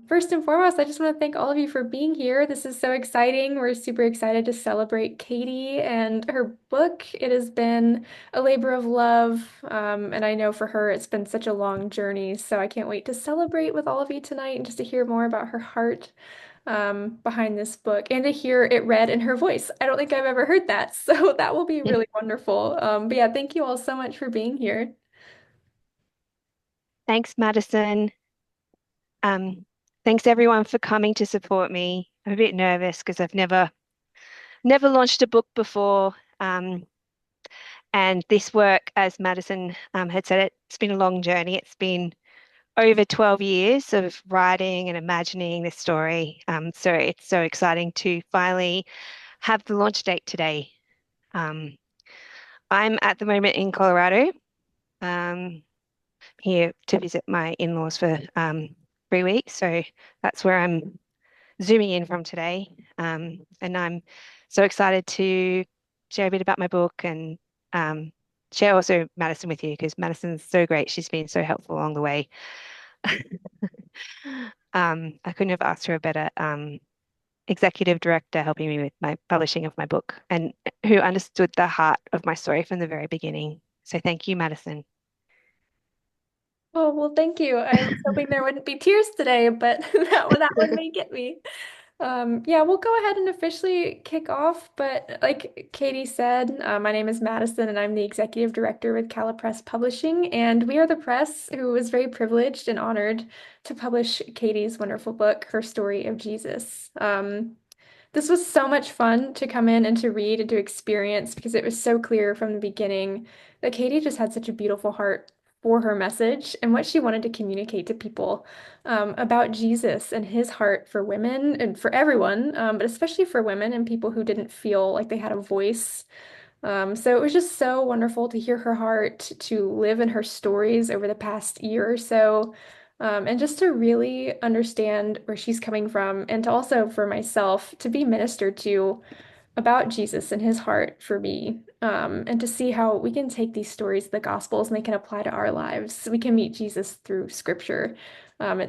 First and foremost, I just want to thank all of you for being here. This is so exciting. We're super excited to celebrate Katie and her book. It has been a labor of love, and I know for her it's been such a long journey. So I can't wait to celebrate with all of you tonight and just to hear more about her heart behind this book and to hear it read in her voice. I don't think I've ever heard that, so that will be really wonderful. But yeah, thank you all so much for being here. Thanks, Madison. Um, Thanks everyone for coming to support me. I'm a bit nervous because I've never launched a book before. And this work, as Madison had said, it's been a long journey. It's been over 12 years of writing and imagining this story. So it's so exciting to finally have the launch date today. Um, I'm at the moment in Colorado, um, here to visit my in-laws for 3 weeks. So that's where I'm zooming in from today. And I'm so excited to share a bit about my book and um, share also Madison with you because Madison's so great. She's been so helpful along the way. I couldn't have asked for a better executive director helping me with my publishing of my book and who understood the heart of my story from the very beginning. So thank you, Madison. Oh, well, thank you. I was hoping there wouldn't be tears today, but that one may get me. Yeah, we'll go ahead and officially kick off. But like Katie said, my name is Madison, and I'm the executive director with Calipress Publishing. And we are the press who is very privileged and honored to publish Katie's wonderful book, Her Story of Jesus. This was so much fun to come in and to read and to experience because it was so clear from the beginning that Katie just had such a beautiful heart for her message and what she wanted to communicate to people about Jesus and his heart for women and for everyone, but especially for women and people who didn't feel like they had a voice. So it was just so wonderful to hear her heart, to live in her stories over the past year or so, and just to really understand where she's coming from, and to also for myself to be ministered to about Jesus and his heart for me, and to see how we can take these stories, the Gospels, and they can apply to our lives. We can meet Jesus through Scripture.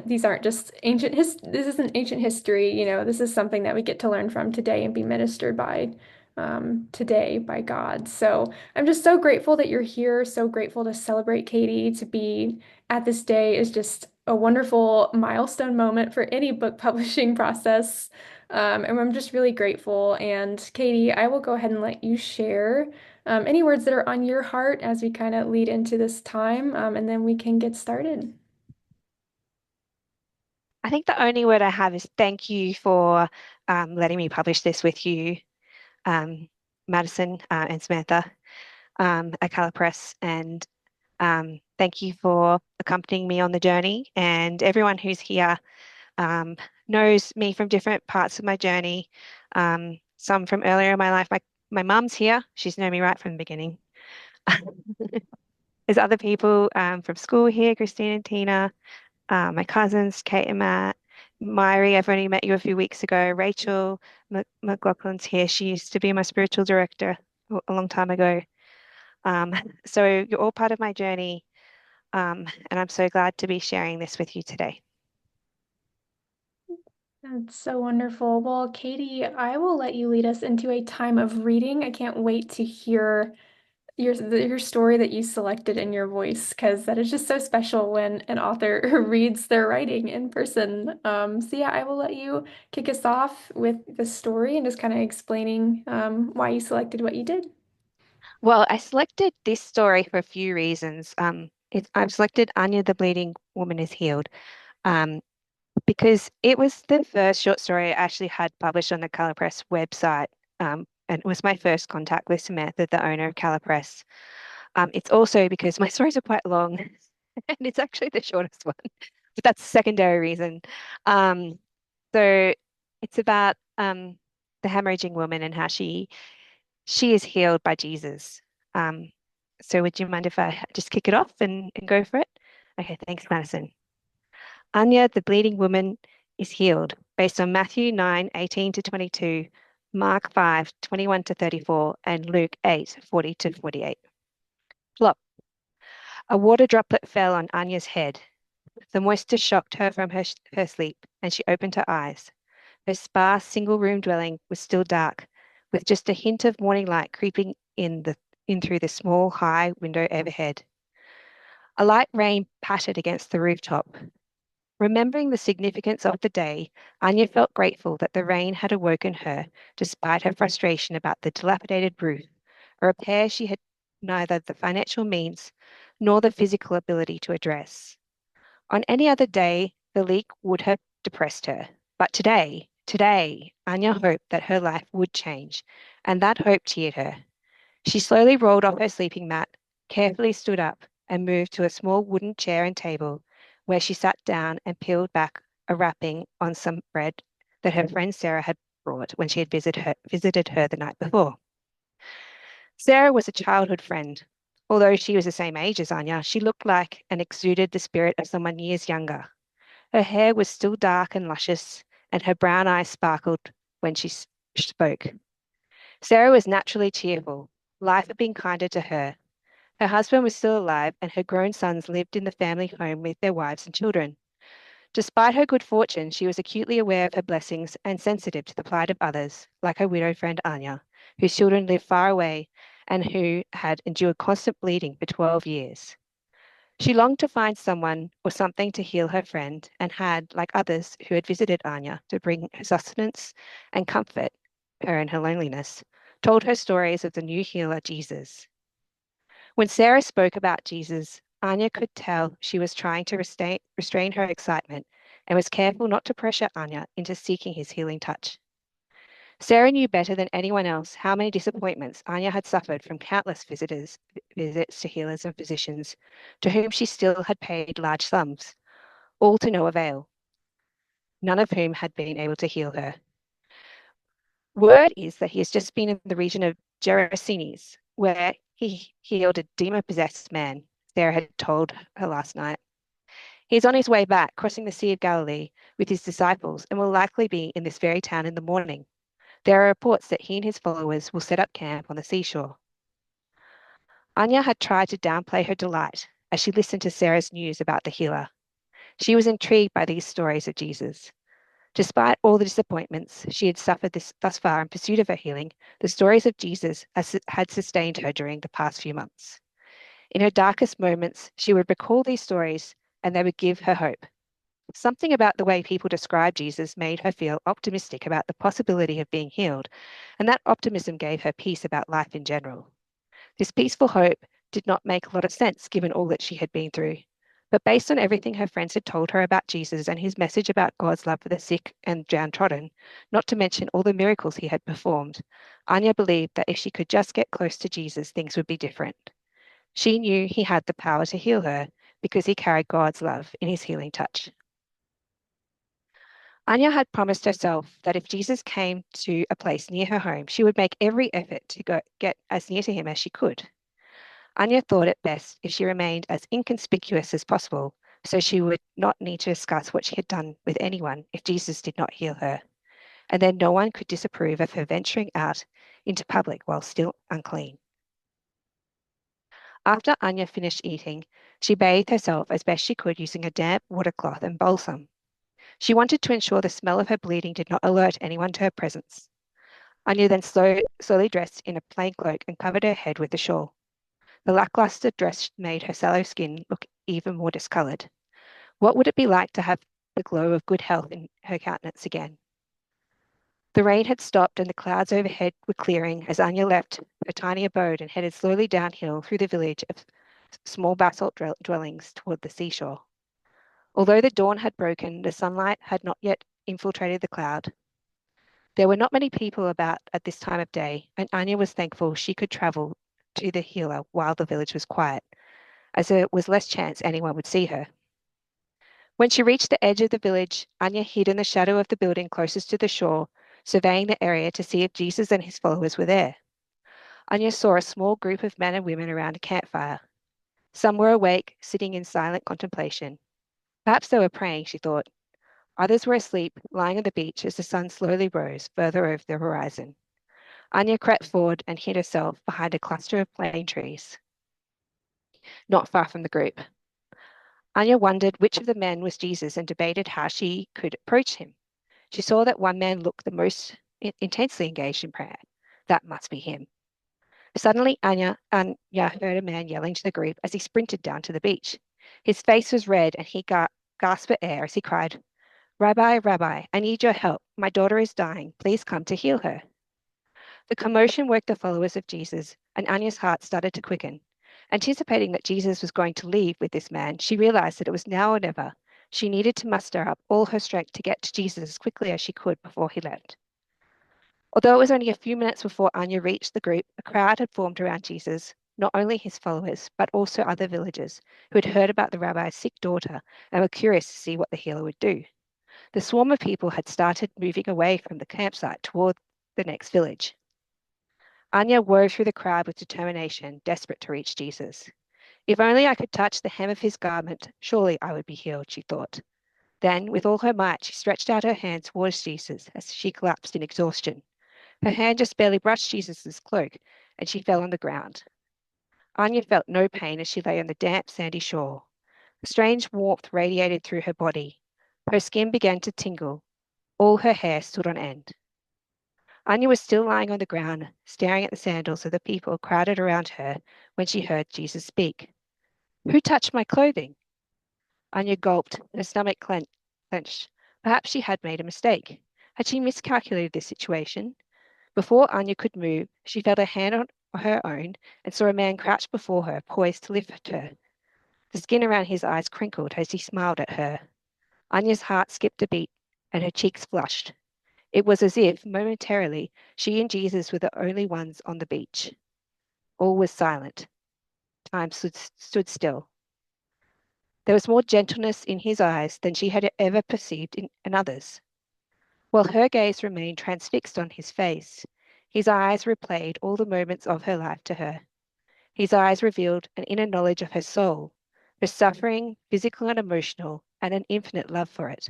These aren't just this isn't ancient history, this is something that we get to learn from today and be ministered by today by God. So I'm just so grateful that you're here, so grateful to celebrate Katie, to be at this day is just a wonderful milestone moment for any book publishing process. And I'm just really grateful. And Katie, I will go ahead and let you share any words that are on your heart as we kind of lead into this time, and then we can get started. I think the only word I have is thank you for letting me publish this with you, um, Madison and Samantha at Colour Press. And thank you for accompanying me on the journey. And everyone who's here um, knows me from different parts of my journey. Some from earlier in my life. My mum's here. She's known me right from the beginning. There's other people from school here, Christine and Tina, my cousins, Kate and Matt. Myri, I've only met you a few weeks ago. Rachel McLaughlin's here. She used to be my spiritual director a long time ago. Um, so you're all part of my journey, and I'm so glad to be sharing this with you today. That's so wonderful. Well, Katie, I will let you lead us into a time of reading. I can't wait to hear your story that you selected in your voice because that is just so special when an author reads their writing in person. So yeah, I will let you kick us off with the story and just kind of explaining why you selected what you did. Well, I selected this story for a few reasons. I've selected Anya the Bleeding Woman is Healed because it was the first short story I actually had published on the Colour Press website. And it was my first contact with Samantha, the owner of Colour Press. It's also because my stories are quite long and it's actually the shortest one, but that's a secondary reason. Um, so it's about the hemorrhaging woman and how she is healed by Jesus. Um, so would you mind if I just kick it off and go for it? Okay, thanks, Madison. Anya, the bleeding woman, is healed based on Matthew 9:18 to 22, Mark 5:21 to 34, and Luke 8:40 to 48. Plop. A water droplet fell on Anya's head. The moisture shocked her from her sleep, and she opened her eyes. Her sparse single-room dwelling was still dark, with just a hint of morning light creeping in through the small, high window overhead. A light rain pattered against the rooftop. Remembering the significance of the day, Anya felt grateful that the rain had awoken her despite her frustration about the dilapidated roof, a repair she had neither the financial means nor the physical ability to address. On any other day, the leak would have depressed her. But today, Anya hoped that her life would change, and that hope cheered her. She slowly rolled off her sleeping mat, carefully stood up, and moved to a small wooden chair and table, where she sat down and peeled back a wrapping on some bread that her friend Sarah had brought when she had visited her the night before. Sarah was a childhood friend. Although she was the same age as Anya, she looked like and exuded the spirit of someone years younger. Her hair was still dark and luscious, and her brown eyes sparkled when she spoke. Sarah was naturally cheerful. Life had been kinder to her. Her husband was still alive, and her grown sons lived in the family home with their wives and children. Despite her good fortune, she was acutely aware of her blessings and sensitive to the plight of others, like her widowed friend Anya, whose children lived far away and who had endured constant bleeding for 12 years. She longed to find someone or something to heal her friend and had, like others who had visited Anya, to bring her sustenance and comfort her in her loneliness, told her stories of the new healer, Jesus. When Sarah spoke about Jesus, Anya could tell she was trying to restrain her excitement and was careful not to pressure Anya into seeking his healing touch. Sarah knew better than anyone else how many disappointments Anya had suffered from countless visits to healers and physicians, to whom she still had paid large sums, all to no avail, none of whom had been able to heal her. Word is that he has just been in the region of Gerasenes, where he healed a demon-possessed man, Sarah had told her last night. He is on his way back, crossing the Sea of Galilee with his disciples, and will likely be in this very town in the morning. There are reports that he and his followers will set up camp on the seashore. Anya had tried to downplay her delight as she listened to Sarah's news about the healer. She was intrigued by these stories of Jesus. Despite all the disappointments she had suffered thus far in pursuit of her healing, the stories of Jesus had sustained her during the past few months. In her darkest moments, she would recall these stories and they would give her hope. Something about the way people described Jesus made her feel optimistic about the possibility of being healed, and that optimism gave her peace about life in general. This peaceful hope did not make a lot of sense given all that she had been through. But based on everything her friends had told her about Jesus and his message about God's love for the sick and downtrodden, not to mention all the miracles he had performed, Anya believed that if she could just get close to Jesus, things would be different. She knew he had the power to heal her because he carried God's love in his healing touch. Anya had promised herself that if Jesus came to a place near her home, she would make every effort to get as near to him as she could. Anya thought it best if she remained as inconspicuous as possible, so she would not need to discuss what she had done with anyone if Jesus did not heal her, and then no one could disapprove of her venturing out into public while still unclean. After Anya finished eating, she bathed herself as best she could using a damp watercloth and balsam. She wanted to ensure the smell of her bleeding did not alert anyone to her presence. Anya then slowly dressed in a plain cloak and covered her head with a shawl. The lackluster dress made her sallow skin look even more discolored. What would it be like to have the glow of good health in her countenance again? The rain had stopped and the clouds overhead were clearing as Anya left her tiny abode and headed slowly downhill through the village of small basalt dwellings toward the seashore. Although the dawn had broken, the sunlight had not yet infiltrated the cloud. There were not many people about at this time of day, and Anya was thankful she could travel to the healer while the village was quiet, as there was less chance anyone would see her. When she reached the edge of the village, Anya hid in the shadow of the building closest to the shore, surveying the area to see if Jesus and his followers were there. Anya saw a small group of men and women around a campfire. Some were awake, sitting in silent contemplation. Perhaps they were praying, she thought. Others were asleep, lying on the beach as the sun slowly rose further over the horizon. Anya crept forward and hid herself behind a cluster of plane trees, not far from the group. Anya wondered which of the men was Jesus and debated how she could approach him. She saw that one man looked the most intensely engaged in prayer. That must be him. Suddenly, Anya heard a man yelling to the group as he sprinted down to the beach. His face was red and he gasped for air as he cried, Rabbi, Rabbi, I need your help. My daughter is dying. Please come to heal her. The commotion woke the followers of Jesus, and Anya's heart started to quicken. Anticipating that Jesus was going to leave with this man, she realized that it was now or never. She needed to muster up all her strength to get to Jesus as quickly as she could before he left. Although it was only a few minutes before Anya reached the group, a crowd had formed around Jesus, not only his followers, but also other villagers who had heard about the rabbi's sick daughter and were curious to see what the healer would do. The swarm of people had started moving away from the campsite toward the next village. Anya wove through the crowd with determination, desperate to reach Jesus. If only I could touch the hem of his garment, surely I would be healed, she thought. Then, with all her might, she stretched out her hand towards Jesus as she collapsed in exhaustion. Her hand just barely brushed Jesus' cloak, and she fell on the ground. Anya felt no pain as she lay on the damp, sandy shore. A strange warmth radiated through her body. Her skin began to tingle. All her hair stood on end. Anya was still lying on the ground, staring at the sandals of the people crowded around her when she heard Jesus speak. Who touched my clothing? Anya gulped, her stomach clenched. Perhaps she had made a mistake. Had she miscalculated this situation? Before Anya could move, she felt a hand on her own and saw a man crouch before her, poised to lift her. The skin around his eyes crinkled as he smiled at her. Anya's heart skipped a beat and her cheeks flushed. It was as if, momentarily, she and Jesus were the only ones on the beach. All was silent. Time stood still. There was more gentleness in his eyes than she had ever perceived in others. While her gaze remained transfixed on his face, his eyes replayed all the moments of her life to her. His eyes revealed an inner knowledge of her soul, her suffering, physical and emotional, and an infinite love for it.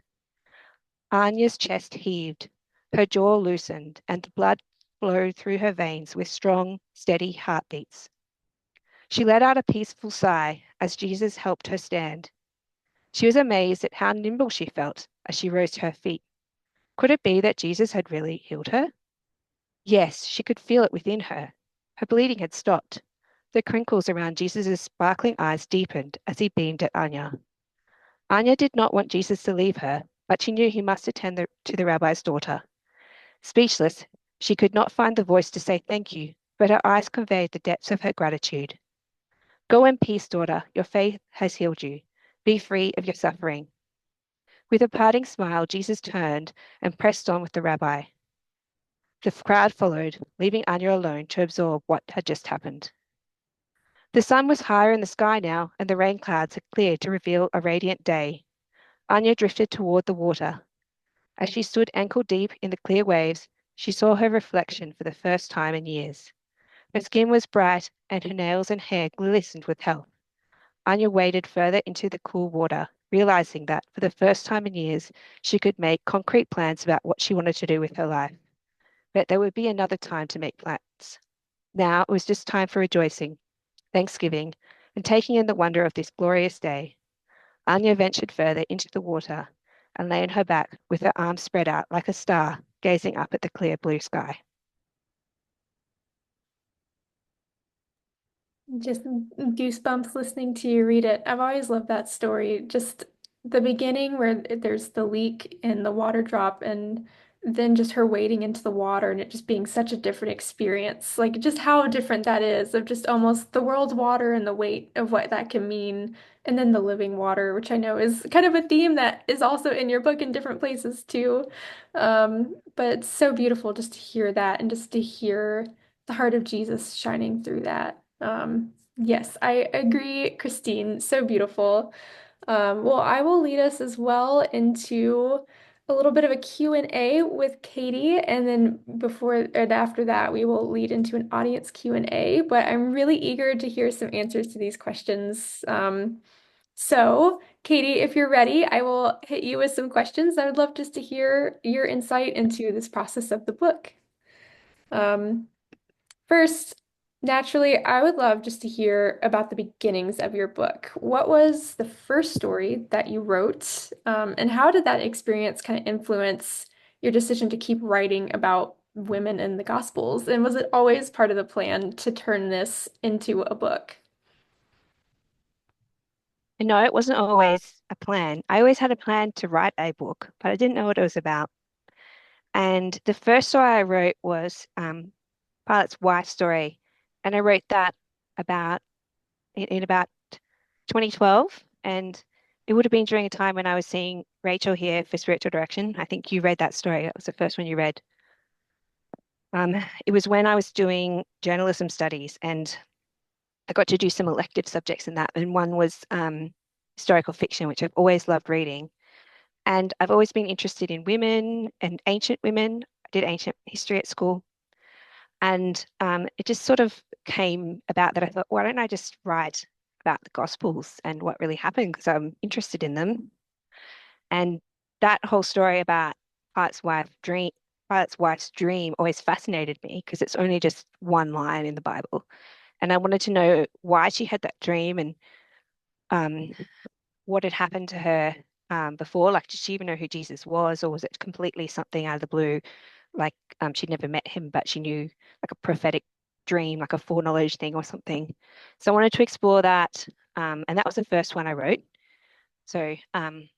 Anya's chest heaved, her jaw loosened, and the blood flowed through her veins with strong, steady heartbeats. She let out a peaceful sigh as Jesus helped her stand. She was amazed at how nimble she felt as she rose to her feet. Could it be that Jesus had really healed her? Yes, she could feel it within her. Her bleeding had stopped. The crinkles around Jesus' sparkling eyes deepened as he beamed at Anya. Anya did not want Jesus to leave her, but she knew he must attend to the rabbi's daughter. Speechless, she could not find the voice to say thank you, but her eyes conveyed the depths of her gratitude. Go in peace, daughter. Your faith has healed you. Be free of your suffering. With a parting smile, Jesus turned and pressed on with the rabbi. The crowd followed, leaving Anya alone to absorb what had just happened. The sun was higher in the sky now, and the rain clouds had cleared to reveal a radiant day. Anya drifted toward the water. As she stood ankle deep in the clear waves, she saw her reflection for the first time in years. Her skin was bright, and her nails and hair glistened with health. Anya waded further into the cool water, realizing that for the first time in years, she could make concrete plans about what she wanted to do with her life. But there would be another time to make plans. Now it was just time for rejoicing, thanksgiving, and taking in the wonder of this glorious day. Anya ventured further into the water and lay on her back with her arms spread out like a star, gazing up at the clear blue sky. Just goosebumps listening to you read it. I've always loved that story. Just the beginning where there's the leak and the water drop, and then just her wading into the water and it just being such a different experience. Like just how different that is of just almost the world's water and the weight of what that can mean. And then the living water, which I know is kind of a theme that is also in your book in different places too. But it's so beautiful just to hear that and just to hear the heart of Jesus shining through that. Yes, I agree, Christine. So beautiful. Well, I will lead us as well into a little bit of a Q&A with Katie, and then before and after that, we will lead into an audience Q&A. But I'm really eager to hear some answers to these questions. So, Katie, if you're ready, I will hit you with some questions. I would love just to hear your insight into this process of the book. Um, First, Naturally, I would love just to hear about the beginnings of your book. What was the first story that you wrote, and how did that experience kind of influence your decision to keep writing about women in the Gospels? And was it always part of the plan to turn this into a book? And no, it wasn't always a plan. I always had a plan to write a book, but I didn't know what it was about. And the first story I wrote was Pilot's wife story, and I wrote that about in about 2012, and it would have been during a time when I was seeing Rachel here for spiritual direction. I think you read that story. That was the first one you read. Um, it was when I was doing journalism studies, and I got to do some elective subjects in that, and one was historical fiction, which I've always loved reading. And I've always been interested in women and ancient women. I did ancient history at school. And it just sort of came about that I thought, why don't I just write about the Gospels and what really happened? Because I'm interested in them. And that whole story about Pilate's wife dream, Pilate's wife's dream always fascinated me because it's only just one line in the Bible. And I wanted to know why she had that dream and um, what had happened to her before. Like, did she even know who Jesus was, or was it completely something out of the blue? Like, she'd never met him, but she knew like a prophetic dream, like a foreknowledge thing or something. So I wanted to explore that. And that was the first one I wrote. So, and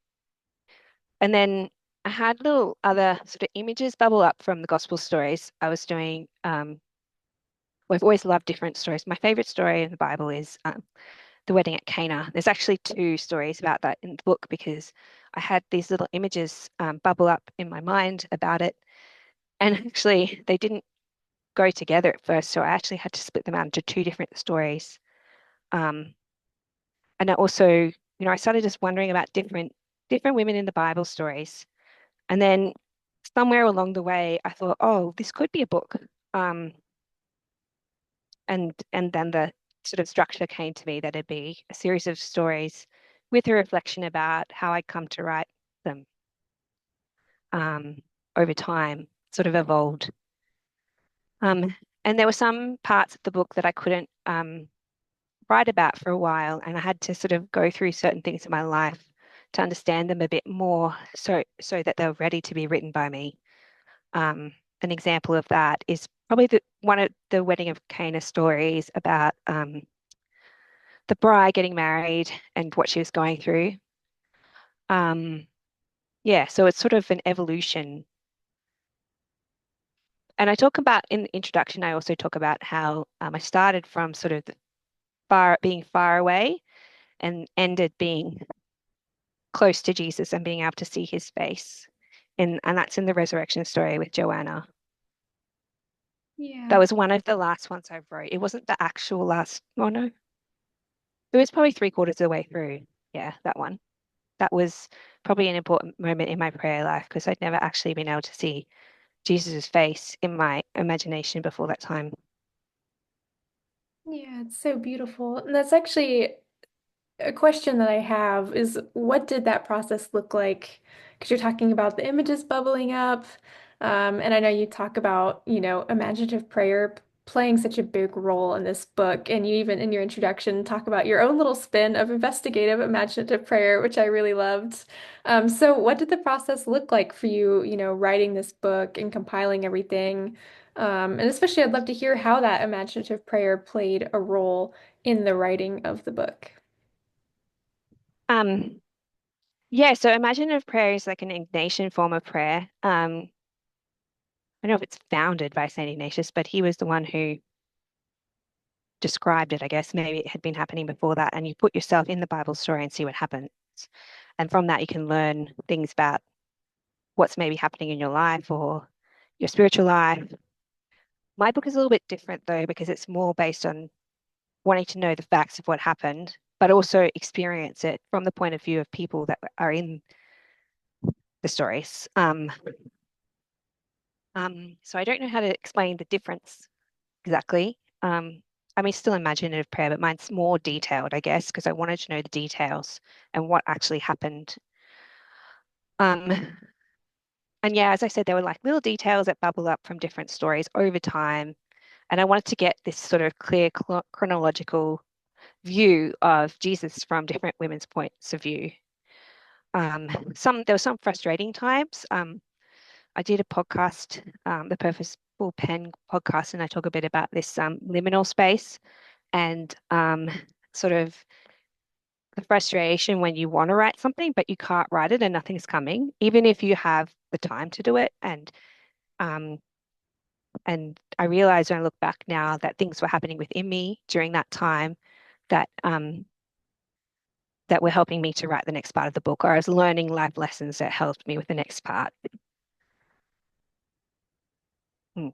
then I had little other sort of images bubble up from the gospel stories I was doing. Well, I've always loved different stories. My favorite story in the Bible is the wedding at Cana. There's actually two stories about that in the book because I had these little images bubble up in my mind about it. And actually, they didn't go together at first. So I actually had to split them out into two different stories. Um, and I also, I started just wondering about different women in the Bible stories. And then somewhere along the way, I thought, oh, this could be a book. Um, and then the sort of structure came to me that it'd be a series of stories with a reflection about how I come to write them um, over time, sort of evolved. And there were some parts of the book that I couldn't write about for a while, and I had to sort of go through certain things in my life to understand them a bit more, so that they were ready to be written by me. An example of that is probably one of the Wedding of Cana stories about the bride getting married and what she was going through. Um, yeah, so it's sort of an evolution. And I talk about in the introduction, I also talk about how I started from sort of being far away and ended being close to Jesus and being able to see his face. And that's in the resurrection story with Joanna. That Yeah. was one of the last ones I wrote. It wasn't the actual last, oh no, it was probably three-quarters of the way through. Yeah, that one. That was probably an important moment in my prayer life because I'd never actually been able to see Jesus's face in my imagination before that time. Yeah, it's so beautiful. And that's actually a question that I have is what did that process look like? Because you're talking about the images bubbling up. And I know you talk about, imaginative prayer playing such a big role in this book. And you even in your introduction talk about your own little spin of investigative imaginative prayer, which I really loved. So what did the process look like for you, writing this book and compiling everything? And especially I'd love to hear how that imaginative prayer played a role in the writing of the book. Um, yeah, so imaginative prayer is like an Ignatian form of prayer. I don't know if it's founded by Saint Ignatius, but he was the one who described it, I guess. Maybe it had been happening before that, and you put yourself in the Bible story and see what happens. And from that, you can learn things about what's maybe happening in your life or your spiritual life. My book is a little bit different though, because it's more based on wanting to know the facts of what happened, but also experience it from the point of view of people that are in the stories. So I don't know how to explain the difference exactly. I mean, still imaginative prayer, but mine's more detailed, I guess, because I wanted to know the details and what actually happened. Um, and yeah, as I said, there were like little details that bubble up from different stories over time. And I wanted to get this sort of clear chronological view of Jesus from different women's points of view. There were some frustrating times. I did a podcast, the Purposeful Pen podcast, and I talk a bit about this liminal space and sort of the frustration when you want to write something, but you can't write it and nothing's coming, even if you have the time to do it. Um, and I realize when I look back now that things were happening within me during that time that that were helping me to write the next part of the book, or I was learning life lessons that helped me with the next part. Hmm.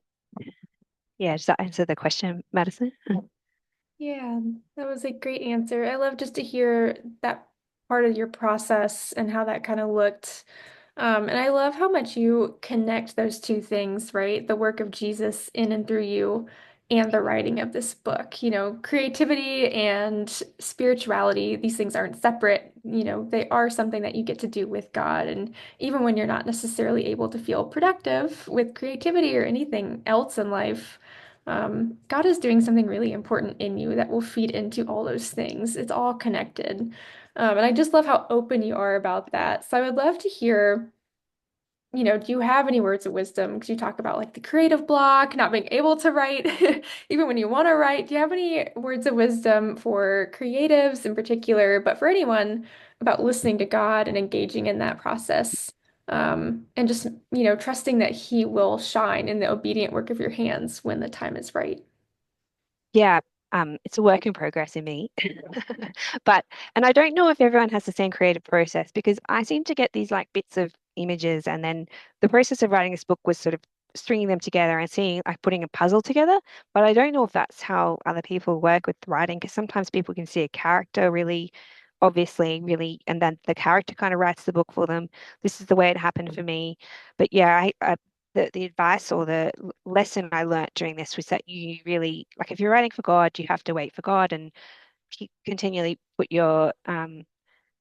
Yeah, does that answer the question, Madison? Yeah, that was a great answer. I love just to hear that part of your process and how that kind of looked. And I love how much you connect those two things, right? The work of Jesus in and through you and the writing of this book. Creativity and spirituality, these things aren't separate. They are something that you get to do with God. And even when you're not necessarily able to feel productive with creativity or anything else in life, God is doing something really important in you that will feed into all those things. It's all connected. And I just love how open you are about that. So I would love to hear, do you have any words of wisdom? Because you talk about like the creative block, not being able to write, even when you want to write. Do you have any words of wisdom for creatives in particular, but for anyone about listening to God and engaging in that process? And just, trusting that He will shine in the obedient work of your hands when the time is right. Yeah, it's a work in progress in me. But, and I don't know if everyone has the same creative process because I seem to get these like bits of images, and then the process of writing this book was sort of stringing them together and seeing like putting a puzzle together. But I don't know if that's how other people work with writing because sometimes people can see a character really obviously, really, and then the character kind of writes the book for them. This is the way it happened for me. But yeah, the advice or the lesson I learned during this was that you really, like, if you're writing for God, you have to wait for God and keep continually put your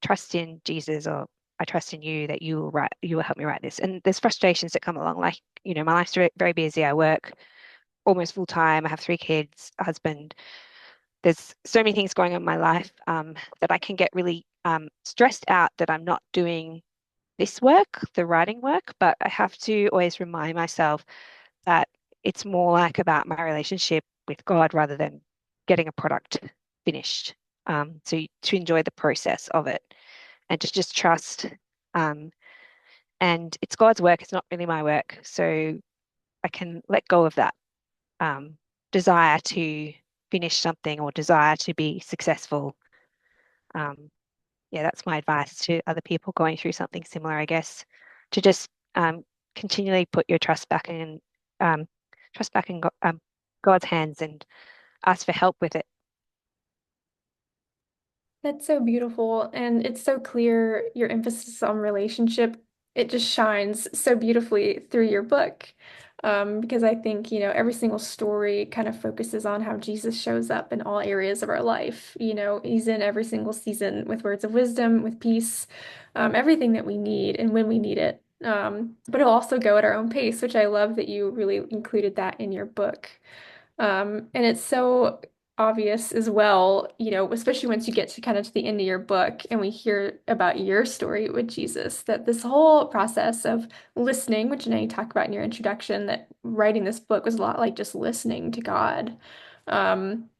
trust in Jesus, or I trust in you that you will help me write this. And there's frustrations that come along, like, my life's very busy. I work almost full time. I have 3 kids, a husband. There's so many things going on in my life that I can get really stressed out that I'm not doing this work, the writing work, but I have to always remind myself that it's more like about my relationship with God rather than getting a product finished. To enjoy the process of it and to just trust. Um, and it's God's work, it's not really my work. So I can let go of that um, desire to finish something or desire to be successful. Um, yeah, that's my advice to other people going through something similar, I guess, to just continually put your um, trust back in God's hands and ask for help with it. That's so beautiful. And it's so clear your emphasis on relationship. It just shines so beautifully through your book. Because I think, every single story kind of focuses on how Jesus shows up in all areas of our life. He's in every single season with words of wisdom, with peace, everything that we need and when we need it. But he'll also go at our own pace, which I love that you really included that in your book. And it's so obvious as well, especially once you get to kind of to the end of your book and we hear about your story with Jesus, that this whole process of listening, which I know you talk about in your introduction, that writing this book was a lot like just listening to God. Um,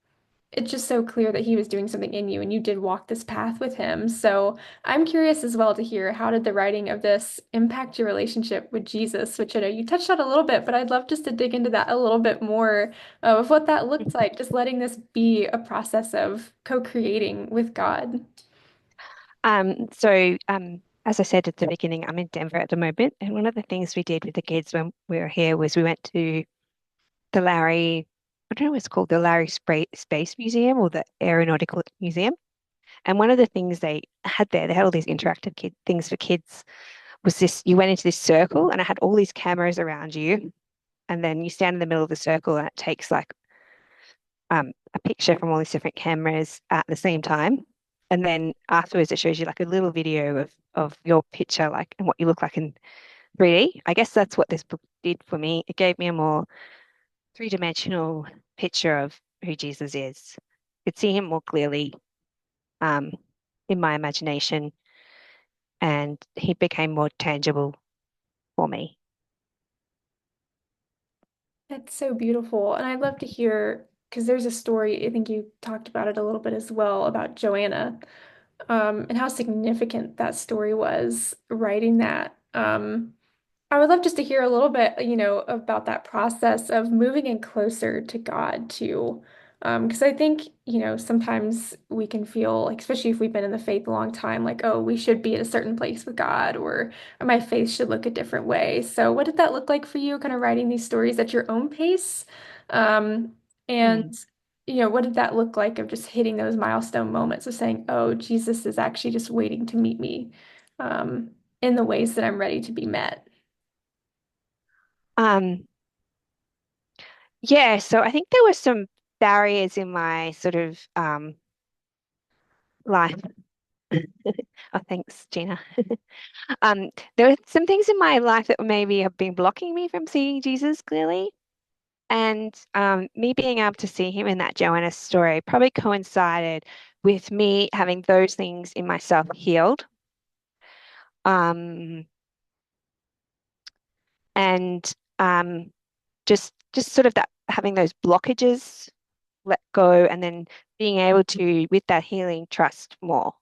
it's just so clear that he was doing something in you and you did walk this path with him. So I'm curious as well to hear how did the writing of this impact your relationship with Jesus, which I know you touched on a little bit, but I'd love just to dig into that a little bit more of what that looked like, just letting this be a process of co-creating with God. As I said at the beginning, I'm in Denver at the moment, and one of the things we did with the kids when we were here was we went to the I don't know what it's called, the Space Museum or the Aeronautical Museum. And one of the things they had there, they had all these interactive things for kids, was this, you went into this circle and it had all these cameras around you. And then you stand in the middle of the circle and it takes like a picture from all these different cameras at the same time. And then afterwards, it shows you like a little video of your picture, like and what you look like in 3D. I guess that's what this book did for me. It gave me a more three-dimensional picture of who Jesus is. I could see him more clearly um, in my imagination, and he became more tangible for me. That's so beautiful. And I'd love to hear, because there's a story, I think you talked about it a little bit as well, about Joanna, and how significant that story was writing that. I would love just to hear a little bit, about that process of moving in closer to God too. Because I think, sometimes we can feel like, especially if we've been in the faith a long time, like, oh, we should be at a certain place with God, or my faith should look a different way. So, what did that look like for you, kind of writing these stories at your own pace? Um, and, Mm. what did that look like of just hitting those milestone moments of saying, oh, Jesus is actually just waiting to meet me, um, in the ways that I'm ready to be met? Um, yeah, so I think there were some barriers in my sort of life. Oh, thanks, Gina. Um, there were some things in my life that maybe have been blocking me from seeing Jesus clearly. And me being able to see him in that Joanna story probably coincided with me having those things in myself healed. Um, and just sort of that having those blockages let go and then being able to, with that healing, trust more.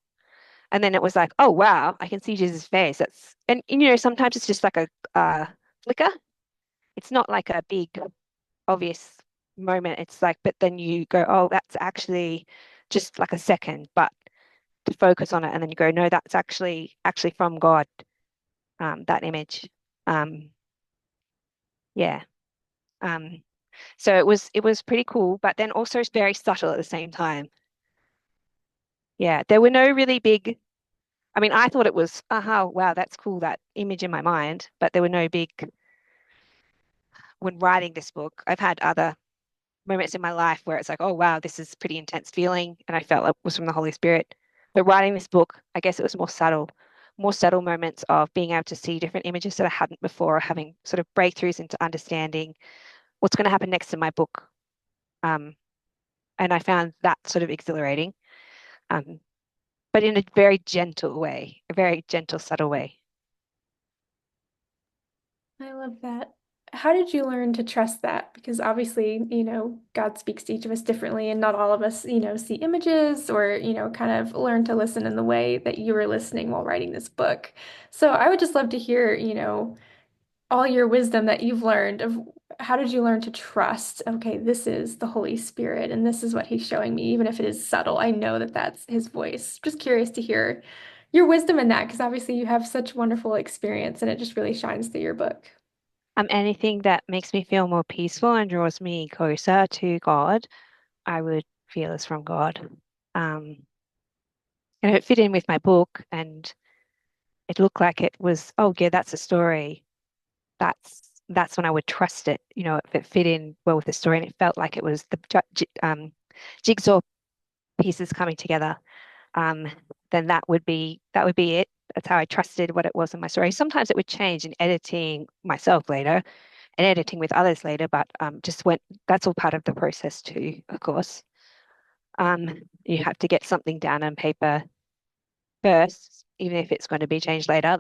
And then it was like, oh wow, I can see Jesus' face. And sometimes it's just like a flicker. It's not like a big obvious moment. It's like, but then you go, oh, that's actually just like a second, but to focus on it, and then you go, no, that's actually from God, that image. Um, yeah. Um, so it was pretty cool, but then also it's very subtle at the same time. Yeah, there were no really big. I mean, I thought it was, aha, wow, that's cool, that image in my mind, but there were no big when writing this book. I've had other moments in my life where it's like, oh wow, this is pretty intense feeling, and I felt it was from the Holy Spirit. But writing this book, I guess it was more subtle moments of being able to see different images that I hadn't before, having sort of breakthroughs into understanding what's going to happen next in my book. Um, and I found that sort of exhilarating, um, but in a very gentle way, a very gentle, subtle way. I love that. How did you learn to trust that? Because obviously, God speaks to each of us differently, and not all of us, see images or, kind of learn to listen in the way that you were listening while writing this book. So I would just love to hear, all your wisdom that you've learned of how did you learn to trust, okay, this is the Holy Spirit and this is what he's showing me, even if it is subtle. I know that that's his voice. Just curious to hear your wisdom in that, because obviously you have such wonderful experience and it just really shines through your book. Anything that makes me feel more peaceful and draws me closer to God, I would feel is from God. Um, and it fit in with my book, and it looked like it was, oh yeah, that's a story. That's when I would trust it, if it fit in well with the story and it felt like it was the jigsaw pieces coming together. Um, then that would be it. That's how I trusted what it was in my story. Sometimes it would change in editing myself later and editing with others later, but just went that's all part of the process too, of course. You have to get something down on paper first, even if it's going to be changed later.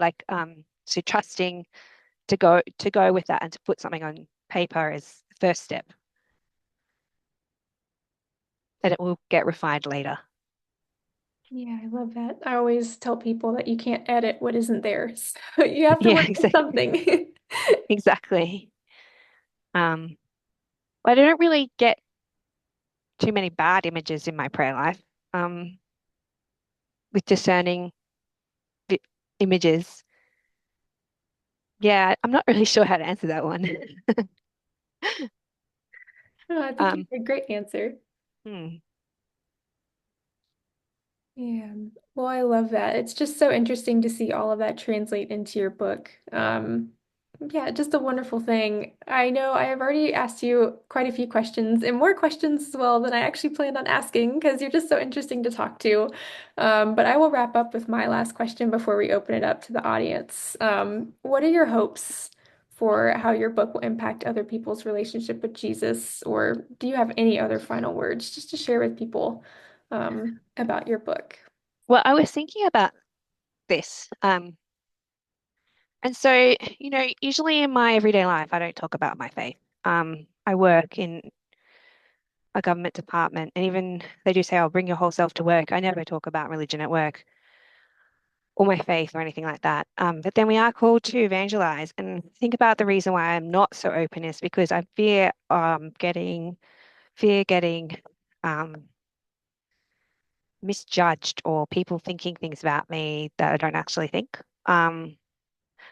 So trusting to go with that and to put something on paper is the first step, and it will get refined later. Yeah, I love that. I always tell people that you can't edit what isn't there. So you have to Yeah, work with something. exactly. Um, I don't really get too many bad images in my prayer life. Um, with discerning vi images. Yeah, I'm not really sure how to answer that one. Oh, I think you Um, did a great answer. hmm. Yeah. Well, I love that. It's just so interesting to see all of that translate into your book. Yeah, just a wonderful thing. I know I have already asked you quite a few questions and more questions as well than I actually planned on asking because you're just so interesting to talk to. But I will wrap up with my last question before we open it up to the audience. What are your hopes for how your book will impact other people's relationship with Jesus? Or do you have any other final words just to share with people about your book? Well, I was thinking about this. And so, usually in my everyday life, I don't talk about my faith. I work in a government department, and even they do say, "Oh, bring your whole self to work." I never talk about religion at work or my faith or anything like that. But then we are called to evangelize, and think about the reason why I'm not so open is because I fear getting um misjudged or people thinking things about me that I don't actually think. Um,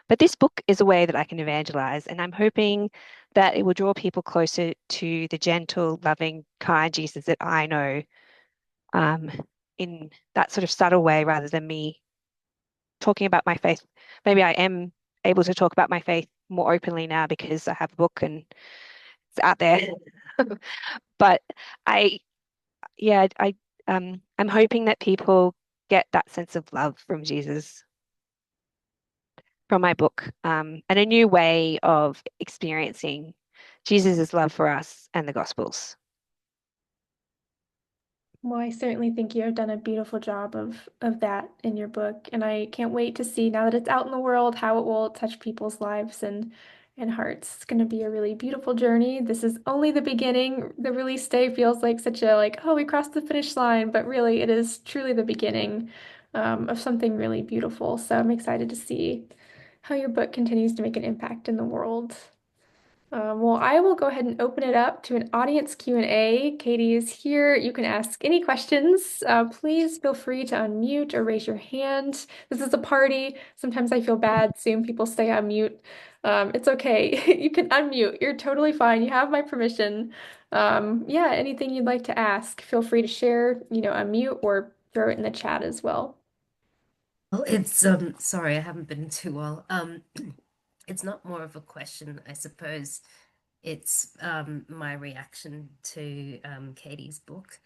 But this book is a way that I can evangelize, and I'm hoping that it will draw people closer to the gentle, loving, kind Jesus that I know, um, in that sort of subtle way rather than me talking about my faith. Maybe I am able to talk about my faith more openly now because I have a book and it's out there. But I, yeah, I'm hoping that people get that sense of love from Jesus from my book, and a new way of experiencing Jesus' love for us and the Gospels. Well, I certainly think you have done a beautiful job of that in your book, and I can't wait to see now that it's out in the world how it will touch people's lives and hearts. It's going to be a really beautiful journey. This is only the beginning. The release day feels like such a like, oh, we crossed the finish line, but really it is truly the beginning of something really beautiful. So I'm excited to see how your book continues to make an impact in the world. Well, I will go ahead and open it up to an audience Q&A. Katie is here. You can ask any questions. Please feel free to unmute or raise your hand. This is a party. Sometimes I feel bad seeing people stay on mute. It's okay. You can unmute. You're totally fine. You have my permission. Yeah, anything you'd like to ask, feel free to share, unmute or throw it in the chat as well. Well, it's sorry, I haven't been too well. It's not more of a question, I suppose. It's my reaction to Katie's book.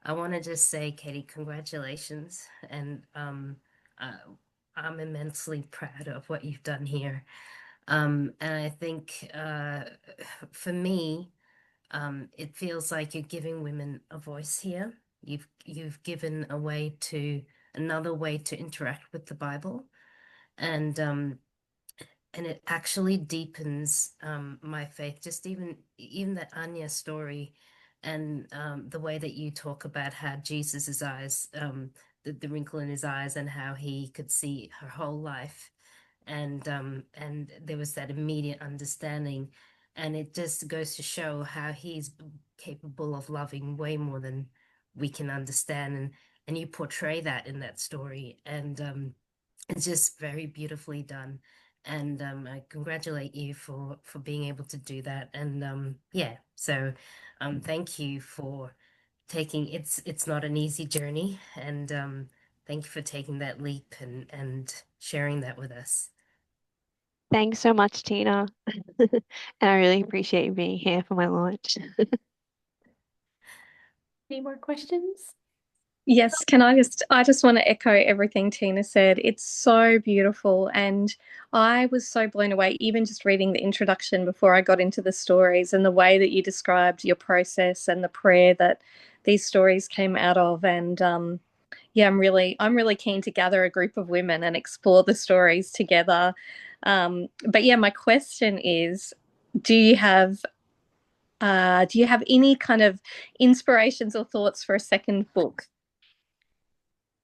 I want to just say, Katie, congratulations, and uh, I'm immensely proud of what you've done here. And I think for me, it feels like you're giving women a voice here. You've given a way to another way to interact with the Bible, and it actually deepens my faith. Just even that Anya story, and the way that you talk about how Jesus's eyes, the wrinkle in his eyes, and how he could see her whole life, and there was that immediate understanding, and it just goes to show how he's capable of loving way more than we can understand, and you portray that in that story, and it's just very beautifully done. And I congratulate you for being able to do that. And yeah, so thank you for taking it's not an easy journey, and thank you for taking that leap and sharing that with us. Thanks so much, Tina. And I really appreciate you being here for my launch. Any more questions? Yes, I just want to echo everything Tina said. It's so beautiful. And I was so blown away, even just reading the introduction before I got into the stories and the way that you described your process and the prayer that these stories came out of. And yeah, I'm really keen to gather a group of women and explore the stories together. But yeah, my question is, do you have do you have any kind of inspirations or thoughts for a second book?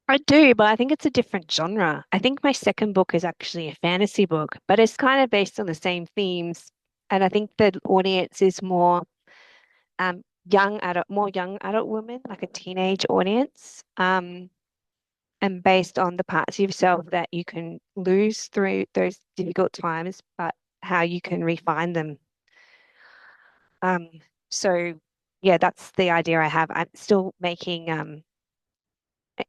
I do, but I think it's a different genre. I think my second book is actually a fantasy book, but it's kind of based on the same themes. And I think the audience is more more young adult women, like a teenage audience. And based on the parts of yourself that you can lose through those difficult times, but how you can refine them. Um, so yeah, that's the idea I have. I'm still making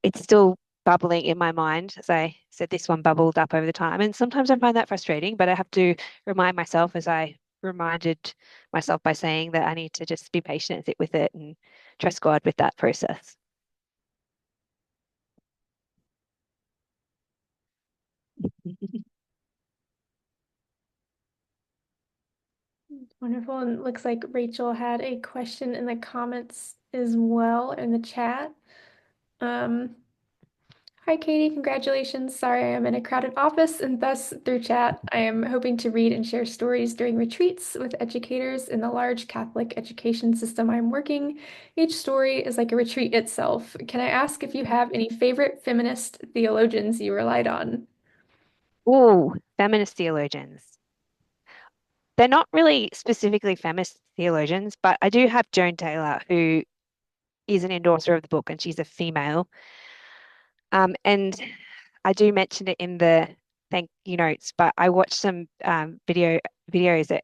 it's still bubbling in my mind. As I said, this one bubbled up over the time. And sometimes I find that frustrating, but I have to remind myself, as I reminded myself by saying that I need to just be patient and sit with it and trust God with that process. Wonderful. And it looks like Rachel had a question in the comments as well in the chat. Um, Hi, Katie. Congratulations. Sorry, I am in a crowded office, and thus through chat, I am hoping to read and share stories during retreats with educators in the large Catholic education system I'm working. Each story is like a retreat itself. Can I ask if you have any favorite feminist theologians you relied on? Ooh, feminist theologians. They're not really specifically feminist theologians, but I do have Joan Taylor, who is an endorser of the book, and she's a female. And I do mention it in the thank you notes, but I watched some videos that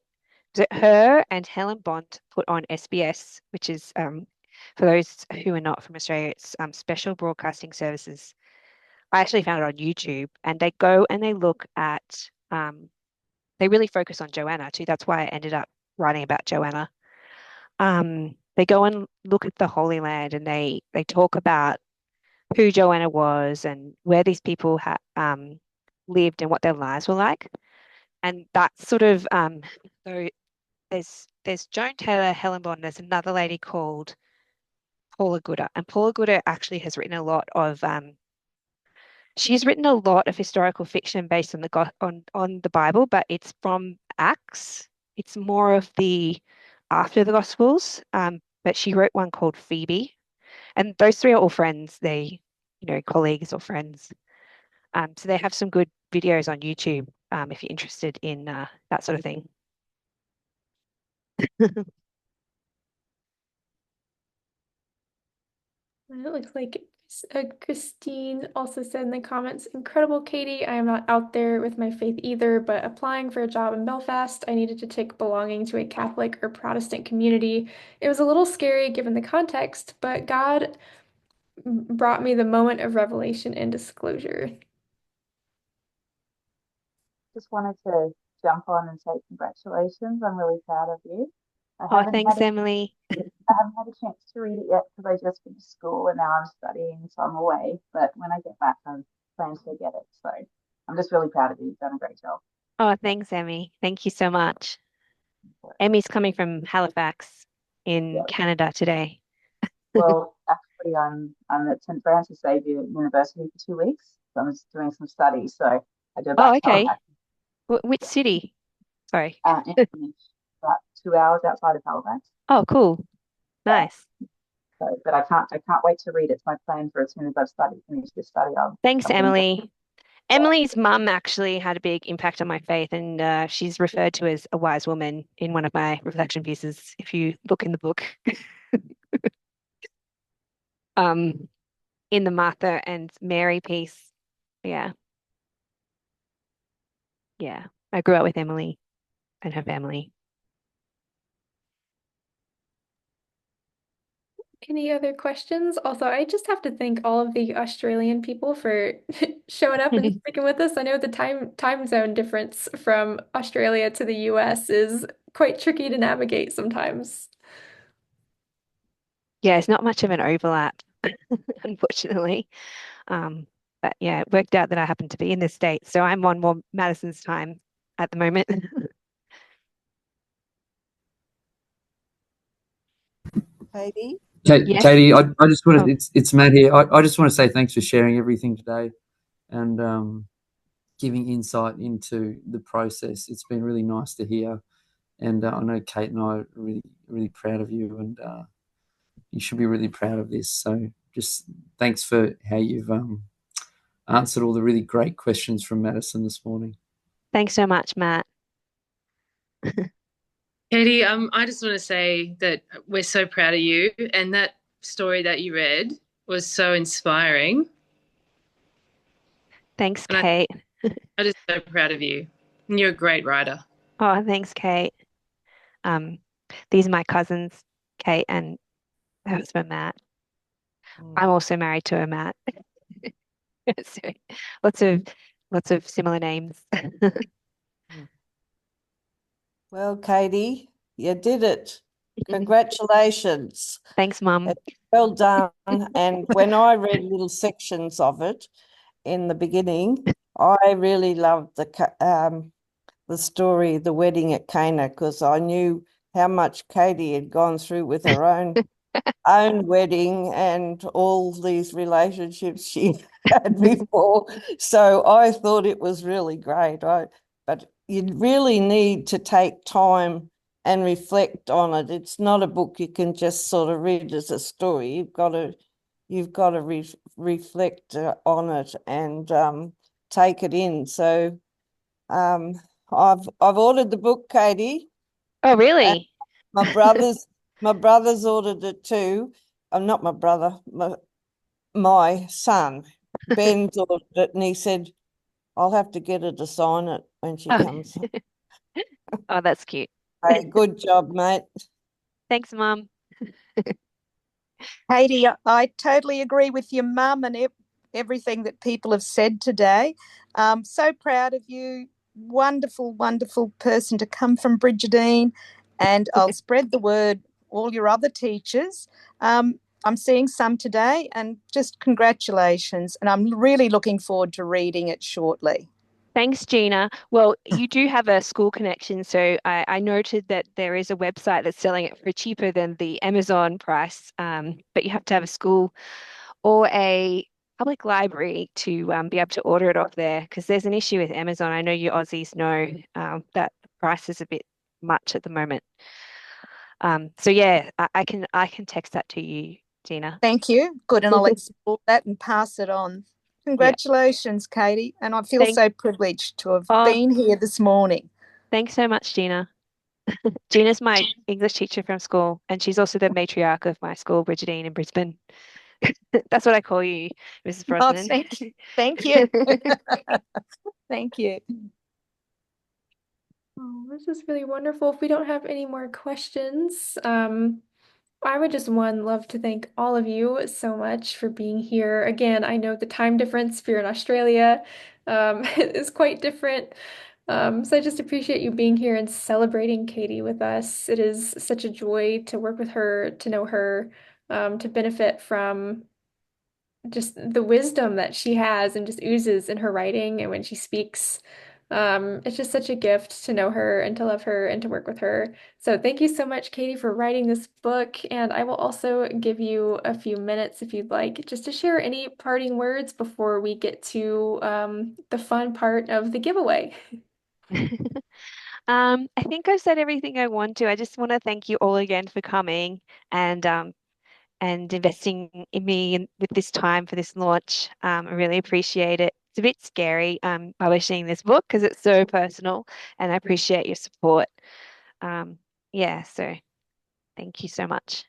her and Helen Bond put on SBS, which is for those who are not from Australia, it's Special Broadcasting Services. I actually found it on YouTube, and they go and they look at they really focus on Joanna too. That's why I ended up writing about Joanna. They go and look at the Holy Land, and they talk about who Joanna was and where these people had lived and what their lives were like. And that's sort of so there's Joan Taylor, Helen Bond, there's another lady called Paula Gooder. And Paula Gooder actually has written a lot of she's written a lot of historical fiction based on on the Bible, but it's from Acts. It's more of the after the Gospels. But she wrote one called Phoebe. And those three are all friends. Colleagues or friends. So they have some good videos on YouTube if you're interested in that sort of thing. And it looks like Christine also said in the comments, incredible, Katie. I am not out there with my faith either, but applying for a job in Belfast, I needed to tick belonging to a Catholic or Protestant community. It was a little scary given the context, but God brought me the moment of revelation and disclosure. Just wanted to jump on and say congratulations. I'm really proud of you. I Oh, haven't had thanks, Emily. I haven't had a chance to read it yet because I just finished school and now I'm studying, so I'm away. But when I get back, I plan to get it. So I'm just really proud of you. You've done a great job. Oh, thanks, Emmy. Thank you so much. Emmy's coming from Halifax in Yeah. Canada today. Well, actually, I'm at St. Francis Xavier University for 2 weeks. So I'm just doing some studies. So I go back Oh, to okay. Halifax. Which city? Sorry. Anthony, about 2 hours outside of Halifax. Oh, cool. Yeah. Nice. So, but I can't wait to read it. It's my plan for as soon as I've finished this study. Thanks, I'll finish it. Emily. Emily's mum actually had a big impact on my faith, and she's referred to as a wise woman in one of my reflection pieces, if you look in the book. Um, in the Martha and Mary piece. Yeah, yeah. I grew up with Emily and her family. Any other questions? Also, I just have to thank all of the Australian people for showing up and sticking with us. I know the time zone difference from Australia to the US is quite tricky to navigate sometimes. Yeah, it's not much of an overlap, unfortunately. Um, but yeah, it worked out that I happen to be in the States, so I'm on more Madison's time at the moment. Katie. Yes. Katie, I just want Oh, to, it's Matt here. I just want to say thanks for sharing everything today and giving insight into the process. It's been really nice to hear. And I know Kate and I are really, really proud of you, and you should be really proud of this. So just thanks for how you've answered all the really great questions from Madison this morning. thanks so much, Matt. Katie, I just want to say that we're so proud of you, and that story that you read was so inspiring. Thanks, And Kate. I'm just so proud of you. And you're a great writer. Oh, thanks, Kate. Um, these are my cousins, Kate and her husband, Matt. I'm also married to a Matt. So lots of similar names. Well, Katie, you did it. Congratulations. Thanks, Mum. Well done. And when I read little sections of it in the beginning, I really loved the story, The Wedding at Cana, because I knew how much Katie had gone through with her own wedding and all these relationships she had before. So I thought it was really great. But you really need to take time and reflect on it. It's not a book you can just sort of read as a story. You've got to reflect on it and take it in. So um, I've ordered the book, Katie, Oh, and really? my brothers ordered it too. Not my brother, my son. Ben's ordered it, and he said, "I'll have to get her to sign it when she Oh, comes." oh, that's cute. Hey, good job, mate. Thanks, Mum. Katie, I totally agree with your mum and everything that people have said today. So proud of you. Wonderful, wonderful person to come from Bridgetine. And I'll spread the word, all your other teachers. I'm seeing some today, and just congratulations. And I'm really looking forward to reading it shortly. Thanks, Gina. Well, you do have a school connection, so I noted that there is a website that's selling it for cheaper than the Amazon price, but you have to have a school or a public library to be able to order it off there because there's an issue with Amazon. I know you Aussies know that the price is a bit much at the moment. So yeah, I can text that to you, Gina. Thank you. Good. And I'll explore that and pass it on. Yeah. Congratulations, Katie. And I feel Thank so privileged to have oh, been here this morning. thanks so much, Gina. Gina's my English teacher from school, and she's also the matriarch of my school, Bridgetine in Brisbane. That's what I call you, Mrs. Oh, Brosnan. thank you. Thank you. Oh, this is really wonderful. If we don't have any more questions, I would just love to thank all of you so much for being here. Again, I know the time difference if you're in Australia is quite different. So I just appreciate you being here and celebrating Katie with us. It is such a joy to work with her, to know her, to benefit from just the wisdom that she has and just oozes in her writing and when she speaks. It's just such a gift to know her and to love her and to work with her. So thank you so much, Katie, for writing this book. And I will also give you a few minutes if you'd like, just to share any parting words before we get to the fun part of the giveaway. I think I've said everything I want to. I just want to thank you all again for coming and investing in me and with this time for this launch. I really appreciate it. It's a bit scary publishing this book because it's so personal, and I appreciate your support. Um, yeah, so thank you so much.